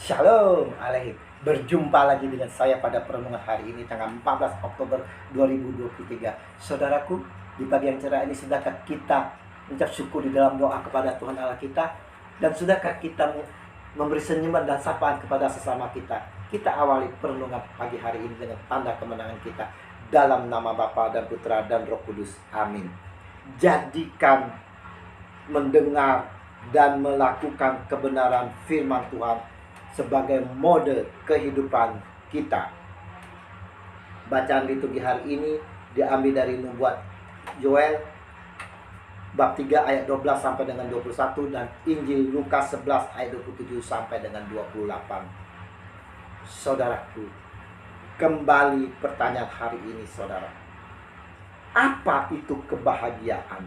Shalom Alaikum. Berjumpa lagi dengan saya pada perenungan hari ini tanggal 14 Oktober 2023. Saudaraku, di pagi yang cerah ini sudahkah kita mengucap syukur di dalam doa kepada Tuhan Allah kita? Dan sudahkah kita memberi senyuman dan sapaan kepada sesama kita? Kita awali perenungan pagi hari ini dengan tanda kemenangan kita dalam nama Bapa dan Putra dan Roh Kudus. Amin. Jadikan mendengar dan melakukan kebenaran firman Tuhan sebagai mode kehidupan kita. Bacaan liturgi hari ini diambil dari nubuat Yoel bab 3 ayat 12 sampai dengan 21 dan Injil Lukas 11 ayat 27 sampai dengan 28. Saudaraku, kembali pertanyaan hari ini saudara. Apa itu kebahagiaan?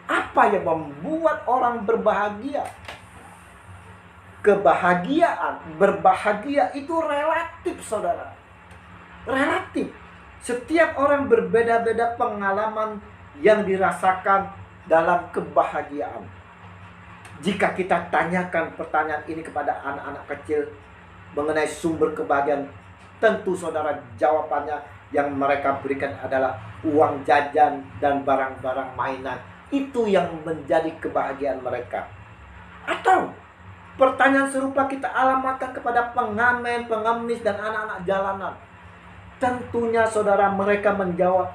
Apa yang membuat orang berbahagia? Kebahagiaan, berbahagia itu relatif saudara. Relatif. Setiap orang berbeda-beda pengalaman yang dirasakan dalam kebahagiaan. Jika kita tanyakan pertanyaan ini kepada anak-anak kecil mengenai sumber kebahagiaan, tentu saudara jawabannya yang mereka berikan adalah uang jajan dan barang-barang mainan. Itu yang menjadi kebahagiaan mereka. Atau pertanyaan serupa kita alamatkan kepada pengamen, pengemis, dan anak-anak jalanan. Tentunya saudara mereka menjawab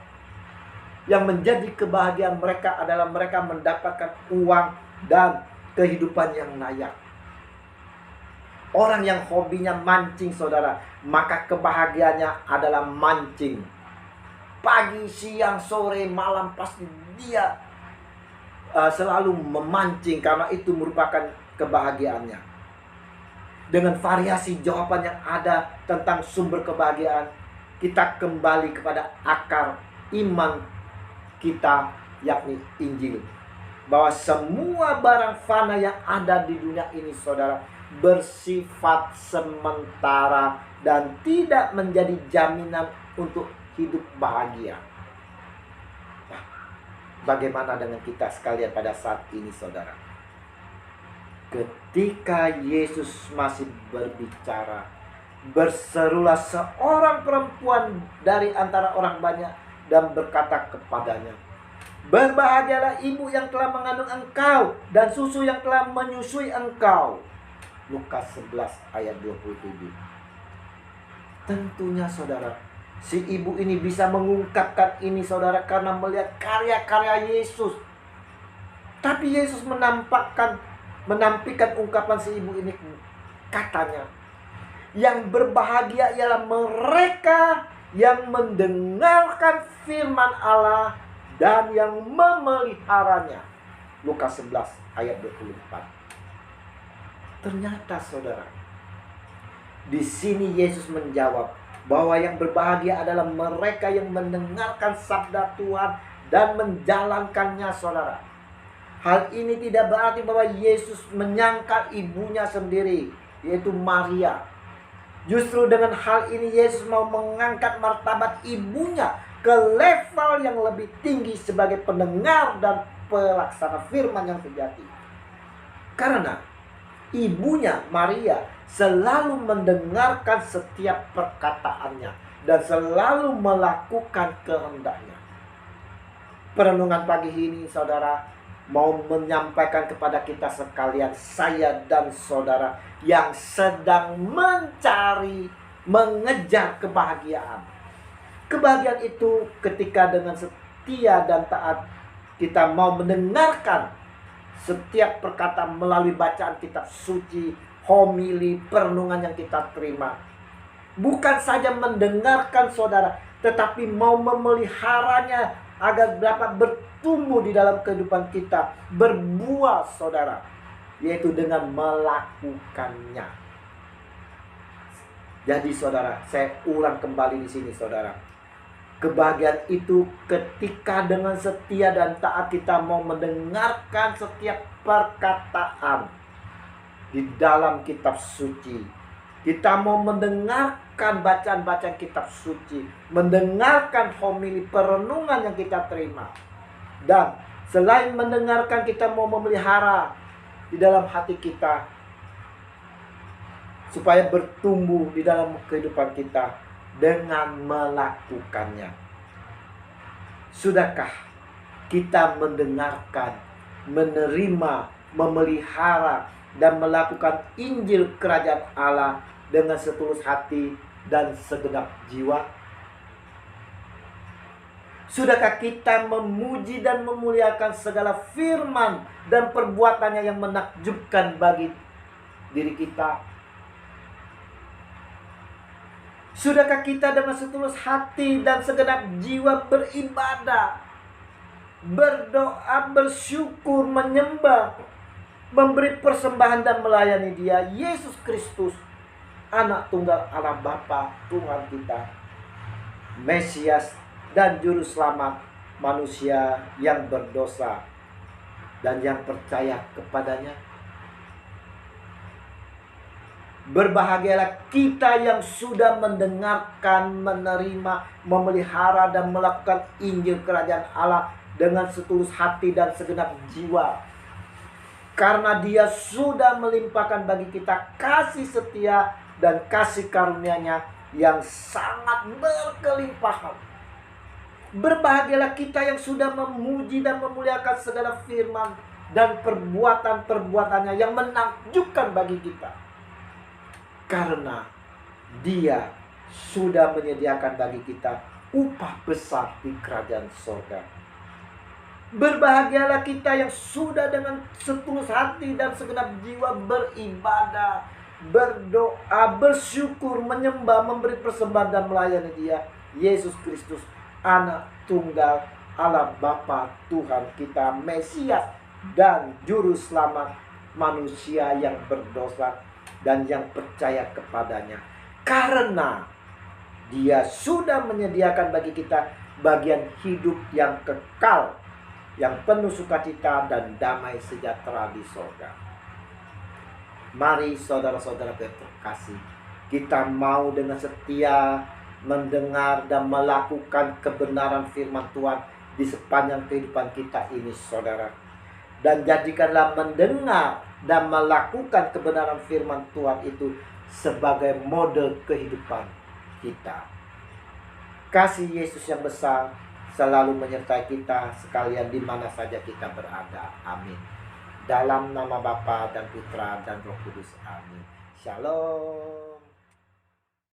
yang menjadi kebahagiaan mereka adalah mereka mendapatkan uang dan kehidupan yang layak. Orang yang hobinya mancing saudara, maka kebahagiaannya adalah mancing. Pagi, siang, sore, malam pasti dia selalu memancing karena itu merupakan kebahagiaannya. Dengan variasi jawaban yang ada tentang sumber kebahagiaan, kita kembali kepada akar iman kita, yakni Injil. Bahwa semua barang fana yang ada di dunia ini saudara bersifat sementara dan tidak menjadi jaminan untuk hidup bahagia. Bagaimana dengan kita sekalian pada saat ini saudara? Ketika Yesus masih berbicara, berserulah seorang perempuan dari antara orang banyak dan berkata kepadanya, "Berbahagialah ibu yang telah mengandung engkau dan susu yang telah menyusui engkau." Lukas 11 ayat 27. Tentunya saudara, si ibu ini bisa mengungkapkan ini saudara karena melihat karya-karya Yesus. Tapi Yesus menampilkan ungkapan si ibu ini, katanya, yang berbahagia ialah mereka yang mendengarkan firman Allah dan yang memeliharanya. Lukas 11 ayat 24. Ternyata saudara, di sini Yesus menjawab bahwa yang berbahagia adalah mereka yang mendengarkan sabda Tuhan dan menjalankannya saudara. Hal ini tidak berarti bahwa Yesus menyangkal ibunya sendiri, yaitu Maria. Justru dengan hal ini Yesus mau mengangkat martabat ibunya ke level yang lebih tinggi sebagai pendengar dan pelaksana firman yang sejati. Karena ibunya Maria selalu mendengarkan setiap perkataannya dan selalu melakukan kehendaknya. Perenungan pagi ini saudara mau menyampaikan kepada kita sekalian, saya dan saudara yang sedang mengejar kebahagiaan. Kebahagiaan itu ketika dengan setia dan taat kita mau mendengarkan setiap perkataan melalui bacaan kitab suci, homili, perenungan yang kita terima. Bukan saja mendengarkan saudara, tetapi mau memeliharanya agar dapat bertumbuh di dalam kehidupan kita, berbuah saudara, yaitu dengan melakukannya. Jadi saudara, saya ulang kembali di sini saudara. Kebahagiaan itu ketika dengan setia dan taat kita mau mendengarkan setiap perkataan di dalam kitab suci. Kita mau mendengarkan bacaan-bacaan kitab suci, mendengarkan homili perenungan yang kita terima. Dan selain mendengarkan, kita mau memelihara di dalam hati kita supaya bertumbuh di dalam kehidupan kita dengan melakukannya. Sudahkah kita mendengarkan, menerima, memelihara, dan melakukan Injil Kerajaan Allah dengan setulus hati dan segenap jiwa? Sudahkah kita memuji dan memuliakan segala firman dan perbuatannya yang menakjubkan bagi diri kita? Sudahkah kita dengan setulus hati dan segenap jiwa beribadah, berdoa, bersyukur, menyembah, memberi persembahan dan melayani Dia, Yesus Kristus, Anak Tunggal Allah Bapa, Tuhan kita, Mesias dan Juru Selamat manusia yang berdosa dan yang percaya kepadanya? Berbahagialah kita yang sudah mendengarkan, menerima, memelihara, dan melakukan Injil Kerajaan Allah dengan setulus hati dan segenap jiwa. Karena Dia sudah melimpahkan bagi kita kasih setia dan kasih karunia-Nya yang sangat berkelimpahan. Berbahagialah kita yang sudah memuji dan memuliakan segala firman dan perbuatan-perbuatannya yang menakjubkan bagi kita. Karena Dia sudah menyediakan bagi kita upah besar di kerajaan surga. Berbahagialah kita yang sudah dengan setulus hati dan segenap jiwa beribadah, berdoa, bersyukur, menyembah, memberi persembahan dan melayani Dia, Yesus Kristus, Anak Tunggal Allah Bapa, Tuhan kita, Mesias dan Juru Selamat manusia yang berdosa dan yang percaya kepadanya. Karena Dia sudah menyediakan bagi kita bagian hidup yang kekal, yang penuh sukacita dan damai sejahtera di surga. Mari saudara-saudara terkasih, kita mau dengan setia mendengar dan melakukan kebenaran firman Tuhan di sepanjang kehidupan kita ini, saudara. Dan jadikanlah mendengar dan melakukan kebenaran firman Tuhan itu sebagai model kehidupan kita. Kasih Yesus yang besar selalu menyertai kita sekalian di mana saja kita berada. Amin. Dalam nama Bapa dan Putra dan Roh Kudus. Amin. Shalom.